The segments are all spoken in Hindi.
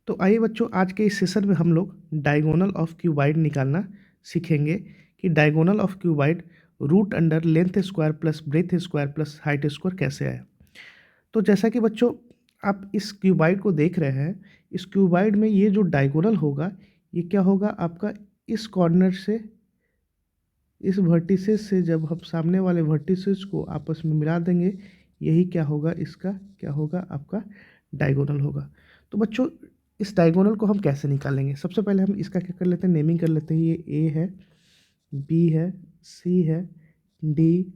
तो आइए बच्चों, आज के इस सेशन में हम लोग डायगोनल ऑफ क्यूबाइड निकालना सीखेंगे कि diagonal of cuboid root under length square plus breadth square plus height square कैसे आए। तो जैसा कि बच्चों आप इस क्यूबाइड को देख रहे हैं, इस क्यूबाइड में ये जो डायगोनल होगा ये क्या होगा आपका, इस कॉर्नर से इस वर्टिसेस से जब हम सामने वाले वर्टिसेस को आपस में मिला देंगे, यही क्या होगा, इसका क्या होगा, आपका डायगोनल होगा। तो बच्चों इस डायगोनल को हम कैसे निकालेंगे, सबसे पहले हम इसका क्या कर लेते हैं, नेमिंग कर लेते हैं। ये ए है, बी है, सी है, डी,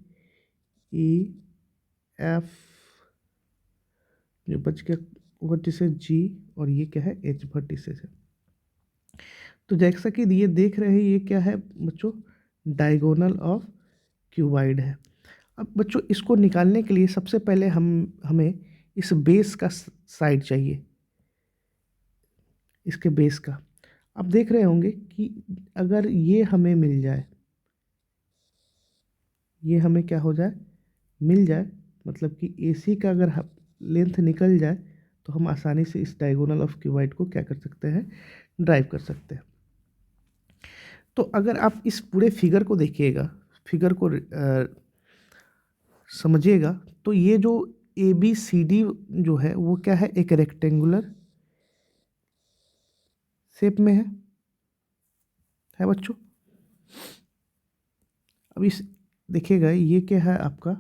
ई, एफ, जो बच गया वर्टिसेस जी, और ये क्या है, एच वर्टिसेस है। तो जैसा कि ये देख रहे हैं, ये क्या है बच्चों, डायगोनल ऑफ क्यूबाइड है। अब बच्चों इसको निकालने के लिए सबसे पहले हमें इस बेस का साइड चाहिए, इसके बेस का। आप देख रहे होंगे कि अगर ये हमें मिल जाए, ये हमें क्या हो जाए, मिल जाए, मतलब कि AC का अगर लेंथ निकल जाए तो हम आसानी से इस डायगोनल ऑफ क्यूबाइड को क्या कर सकते हैं, ड्राइव कर सकते हैं। तो अगर आप इस पूरे फिगर को देखिएगा, फिगर को समझिएगा, तो ये जो ABCD जो है वो क्या है, एक रेक्टेंगुलर शेप में है बच्चों। अब इस देखिएगा, ये क्या है आपका,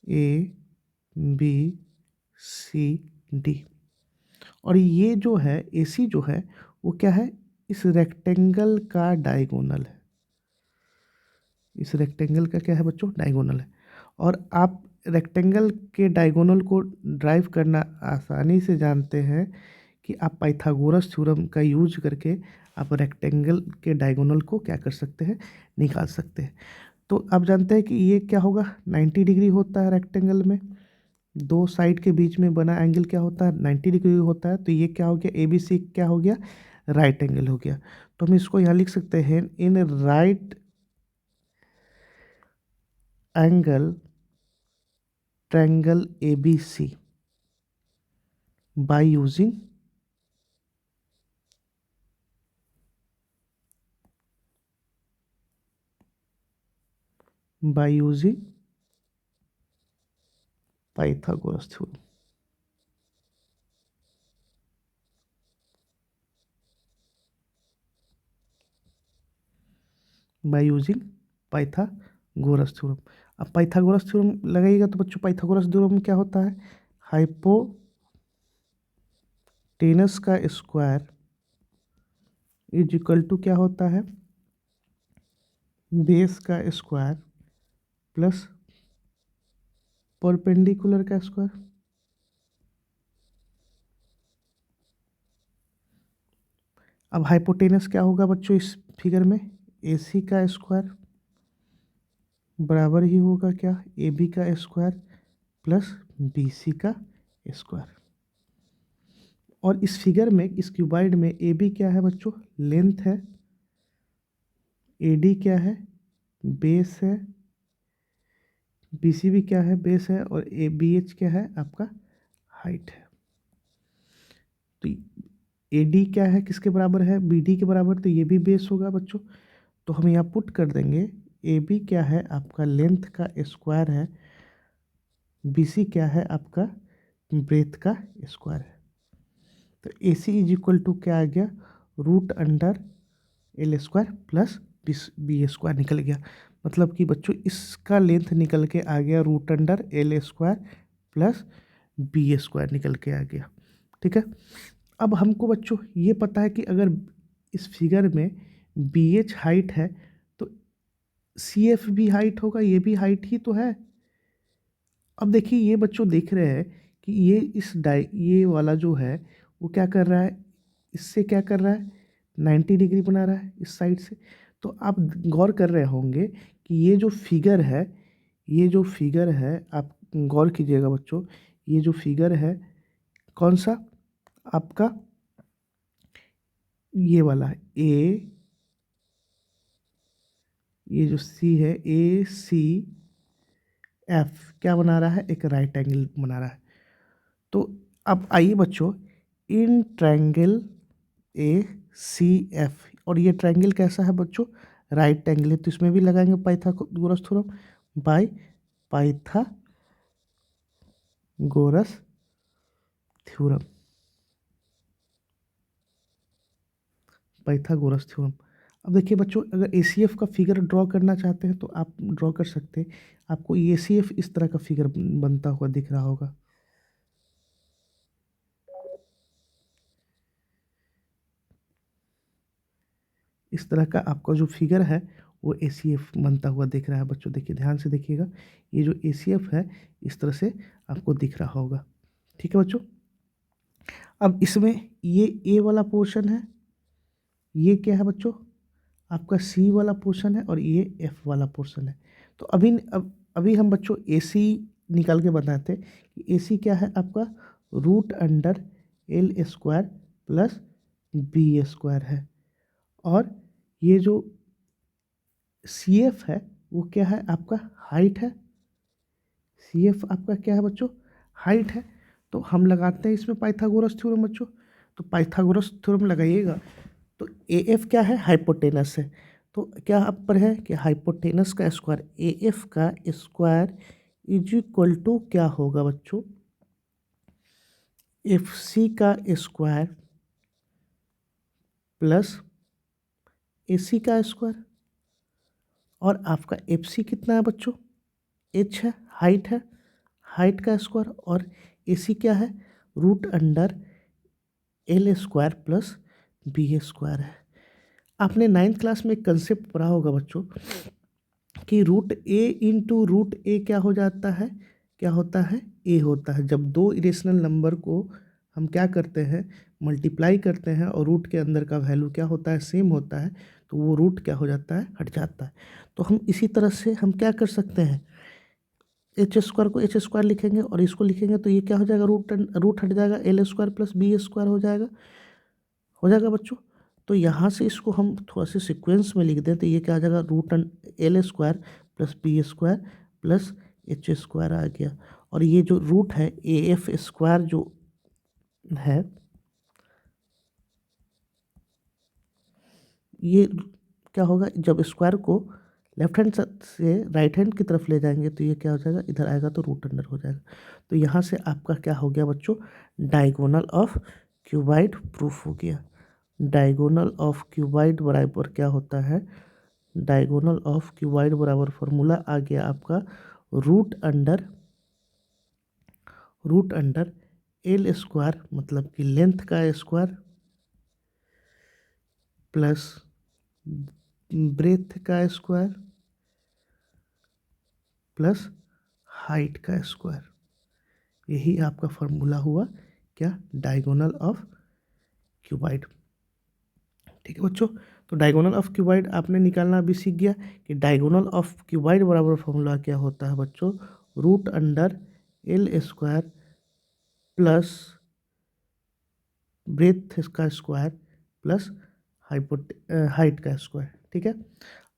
ABCD, और ये जो है AC जो है वो क्या है, इस रेक्टेंगल का डायगोनल है। इस रेक्टेंगल का क्या है बच्चों, डायगोनल है। और आप रेक्टेंगल के डायगोनल को ड्राइव करना आसानी से जानते हैं कि आप पाइथागोरस थ्योरम का यूज करके आप रेक्टेंगल के डायगोनल को क्या कर सकते हैं, निकाल सकते हैं। तो आप जानते हैं कि ये क्या होगा, 90 डिग्री होता है रेक्टेंगल में, दो साइड के बीच में बना एंगल क्या होता है, 90 डिग्री होता है। तो ये क्या हो गया, ABC क्या हो गया, राइट एंगल हो गया। तो हम इसको यहाँ लिख सकते हैं, in right angle triangle ABC by using Pythagoras theorem. By using Pythagoras theorem. अब पाइथागोरस थ्योरम लगाइएगा तो बच्चों पाइथागोरस थ्योरम क्या होता है, हाइपोटेनस का स्क्वायर इज इक्वल टू क्या होता है, बेस का स्क्वायर प्लस परपेंडिकुलर का स्क्वायर। अब हाइपोटेनस क्या होगा बच्चों इस फिगर में, AC का स्क्वायर बराबर ही होगा क्या, AB का स्क्वायर प्लस BC का स्क्वायर। और इस फिगर में, इस क्यूबाइड में AB क्या है बच्चों, लेंथ है, AD क्या है, बेस है, BC भी क्या है, बेस है, और ABH क्या है, आपका हाइट है। तो AD क्या है, किसके बराबर है, BD के बराबर, तो ये भी बेस होगा बच्चों। तो हम यहाँ पुट कर देंगे, AB क्या है आपका लेंथ का स्क्वायर है, BC क्या है आपका ब्रेथ का स्क्वायर है। तो AC इज इक्वल टू क्या आ गया, root under L square plus B square निकल गया। मतलब कि बच्चों इसका लेंथ निकल के आ गया root under L square plus B square निकल के आ गया। ठीक है। अब हमको बच्चों ये पता है कि अगर इस फिगर में BH हाइट है तो CF भी हाइट होगा, ये भी हाइट ही तो है। अब देखिए ये बच्चों देख रहे हैं कि ये वाला जो है वो क्या कर रहा है, इससे क्या कर रहा है, 90 डिग्री बना रहा है इस साइड से। तो आप गौर कर रहे होंगे कि ये जो फिगर है, ये जो फिगर है, आप गौर कीजिएगा बच्चों, ये जो फिगर है कौन सा आपका, ये वाला है ये जो C है, ACF क्या बना रहा है, एक राइट एंगल बना रहा है। तो अब आइए बच्चों, in triangle A C F, और ये ट्रायंगल कैसा है बच्चों, राइट एंगल है, तो इसमें भी लगाएंगे Pythagoras theorem by Pythagoras theorem, Pythagoras theorem. अब देखिए बच्चों, अगर एसीएफ का फिगर ड्रॉ करना चाहते हैं तो आप ड्रॉ कर सकते हैं। आपको एसीएफ इस तरह का फिगर बनता हुआ दिख रहा होगा। इस तरह का आपका जो फिगर है वो एसीएफ बनता हुआ दिख रहा है बच्चों। देखिए ध्यान से देखिएगा, ये जो एसीएफ है इस तरह से आपको दिख रहा होगा। ठीक है बच्चों। अब इसमें ये ए वाला पोर्शन है, ये क्या है बच्चों, आपका सी वाला पोर्शन है, और ये एफ वाला पोर्शन है। तो अभी हम बच्चों ए सी निकाल के बताते हैं कि ए सी क्या है आपका, root under L square plus B square है। और ये जो सी एफ है वो क्या है आपका, हाइट है। सी एफ आपका क्या है बच्चों, हाइट है। तो हम लगाते हैं इसमें पाइथागोरस थ्योरम बच्चों। तो पाइथागोरस थ्योरम लगाइएगा, तो ए एफ क्या है, हाइपोटेनस है। तो क्या आप पर है कि हाइपोटेनस का स्क्वायर, ए एफ का स्क्वायर इज इक्वल टू क्या होगा बच्चों, एफ सी का स्क्वायर प्लस ए सी का स्क्वायर। और आपका एफ सी कितना है बच्चों, एच है, हाइट है, हाइट का स्क्वायर। और ए सी क्या है, root under L square plus B square है। आपने नाइन्थ क्लास में एक कंसेप्ट पढ़ा होगा बच्चों कि रूट ए इंटू रूट ए क्या हो जाता है, क्या होता है, ए होता है। जब दो इरेशनल नंबर को हम क्या करते हैं, मल्टीप्लाई करते हैं, और रूट के अंदर का वैल्यू क्या होता है, सेम होता है, तो वो रूट क्या हो जाता है, हट जाता है। तो हम इसी तरह से हम क्या कर सकते हैं, एच स्क्वायर को एच स्क्वायर लिखेंगे और इसको लिखेंगे, तो ये क्या हो जाएगा, रूट हट जाएगा, L square plus B square हो जाएगा बच्चों। तो यहाँ से इसको हम थोड़ा सा सीक्वेंस में लिख दें, तो ये क्या आ जाएगा, root L square plus B square plus H square आ गया। और ये जो रूट है ए एफ स्क्वायर जो है, ये क्या होगा, जब स्क्वायर को लेफ्ट हैंड से राइट हैंड की तरफ ले जाएंगे तो ये क्या हो जाएगा, इधर आएगा तो रूट अंडर हो जाएगा। तो यहाँ से आपका क्या हो गया बच्चों, डायगोनल ऑफ क्यूबाइड प्रूफ हो गया। डायगोनल ऑफ क्यूबाइड बराबर क्या होता है, डायगोनल ऑफ क्यूबाइड बराबर फॉर्मूला आ गया आपका, रूट अंडर एल स्क्वायर मतलब कि लेंथ का स्क्वायर प्लस ब्रेथ का स्क्वायर प्लस हाइट का स्क्वायर। यही आपका फॉर्मूला हुआ क्या, डायगोनल ऑफ क्यूबाइड। ठीक है बच्चों। तो डायगोनल ऑफ क्यूबाइड आपने निकालना भी सीख गया कि डायगोनल ऑफ क्यूबाइड बराबर फॉर्मूला क्या होता है बच्चों, root under L square plus breadth का स्क्वायर प्लस हाइट का स्क्वायर। ठीक है।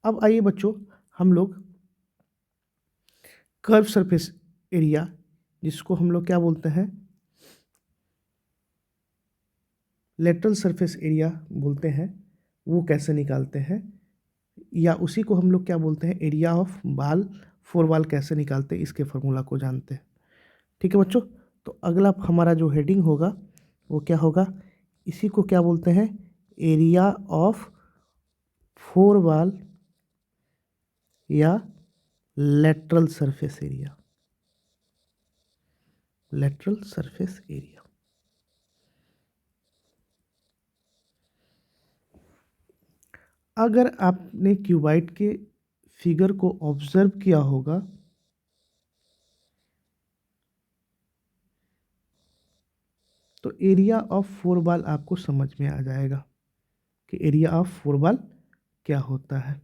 अब आइए बच्चों, हम लोग कर्व सरफेस एरिया, जिसको हम लोग क्या बोलते हैं, लेटरल सरफेस एरिया बोलते हैं, वो कैसे निकालते हैं, या उसी को हम लोग क्या बोलते हैं, एरिया ऑफ बाल, फोर बाल कैसे निकालते हैं, इसके फॉर्मूला को जानते हैं। ठीक है बच्चों। तो अगला हमारा जो हेडिंग होगा वो क्या होगा, इसी को क्या बोलते हैं, एरिया ऑफ फोर बाल या lateral surface area, lateral surface area. अगर आपने क्यूबाइड के फिगर को ऑब्जर्व किया होगा तो एरिया ऑफ फोर बाल आपको समझ में आ जाएगा कि एरिया ऑफ फोर बाल क्या होता है।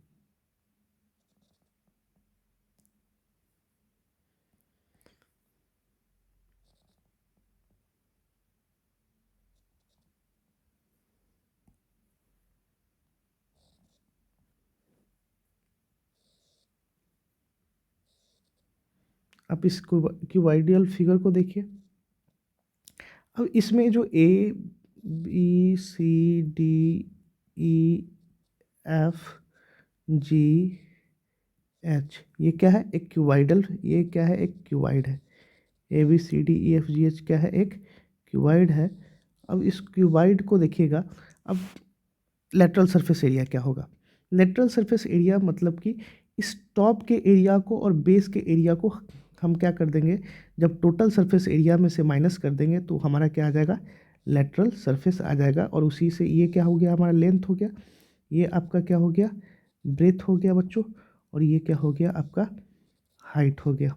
आप इस क्यूबाइडियल फिगर को देखिए। अब इसमें जो ए BCDEFGH, ये क्या है? एक क्यूबाइडल, ये क्या है? एक क्यूबाइड है। ABCDEFGH क्या है? एक क्यूबाइड है। अब इस क्यूबाइड को देखिएगा, अब लेटरल सरफेस एरिया क्या होगा? लेटरल सरफेस एरिया मतलब कि इस टॉप के एरिया को और बेस के एरिया को हम क्या कर देंगे, जब टोटल सरफेस एरिया में से माइनस कर देंगे तो हमारा क्या आ जाएगा? लेटरल सरफेस आ जाएगा। और उसी से ये क्या हो गया? हमारा लेंथ हो गया, ये आपका क्या हो गया? ब्रेथ हो गया बच्चों, और ये क्या हो गया? आपका हाइट हो गया।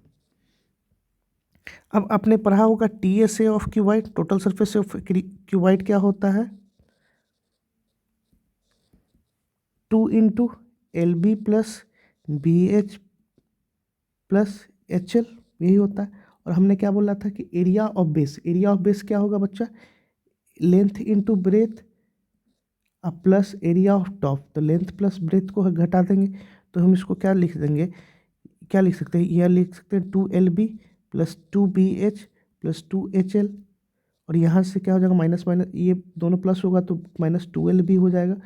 अब आपने पढ़ा होगा TSA of cuboid, total surface of cuboid क्या होता है? 2 into LB plus BH plus HL, यही होता है। और हमने क्या बोला था कि area of base, area of base क्या होगा बच्चा? लेंथ इंटू ब्रेथ अब प्लस एरिया ऑफ टॉप, तो लेंथ प्लस ब्रेथ को घटा देंगे तो हम इसको क्या लिख देंगे, क्या लिख सकते हैं? यह लिख सकते हैं 2LB plus 2BH plus 2HL। और यहाँ से क्या हो जाएगा? माइनस माइनस, ये दोनों प्लस होगा तो माइनस 2LB हो जाएगा।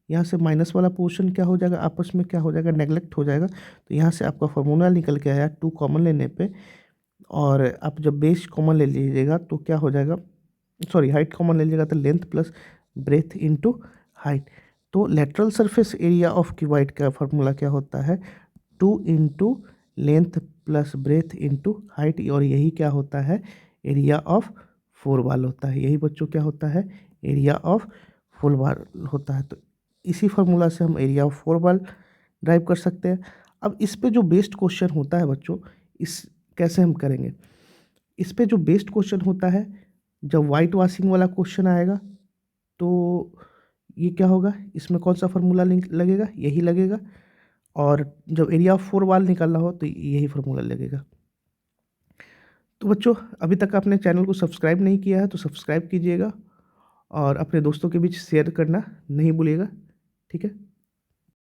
यहाँ से माइनस वाला पोर्शन क्या हो जाएगा? आपस में क्या हो जाएगा? नेगलेक्ट हो जाएगा। तो यहाँ से आपका फार्मूला निकल के आया 2 कॉमन लेने पे, और आप जब बेस कॉमन ले लीजिएगा तो क्या हो जाएगा? सॉरी, हाइट कॉमन ले लीजिएगा तो length plus breadth into height. तो lateral surface area of cuboid का फार्मूला क्या होता है? 2 into length plus breadth into height, और यही क्या होता है? एरिया ऑफ फोर वॉल होता है। यही बच्चों क्या होता है? एरिया ऑफ फोर वॉल होता है। तो इसी फार्मूला से हम area of four wall drive कर सकते हैं। अब इस पे जो बेस्ड क्वेश्चन होता है बच्चों, इस कैसे हम करेंगे? इस पे जो बेस्ड क्वेश्चन होता है, जब वाइट वॉशिंग वाला क्वेश्चन आएगा तो ये क्या होगा? इसमें कौन सा फार्मूला लिंक लगेगा? यही लगेगा। और जब एरिया ऑफ फोर वॉल निकालना हो तो यही फार्मूला लगेगा। तो बच्चों, अभी तक आपने चैनल को सब्सक्राइब नहीं किया है तो सब्सक्राइब कीजिएगा, और अपने दोस्तों के बीच शेयर करना नहीं भूलिएगा। ठीक है।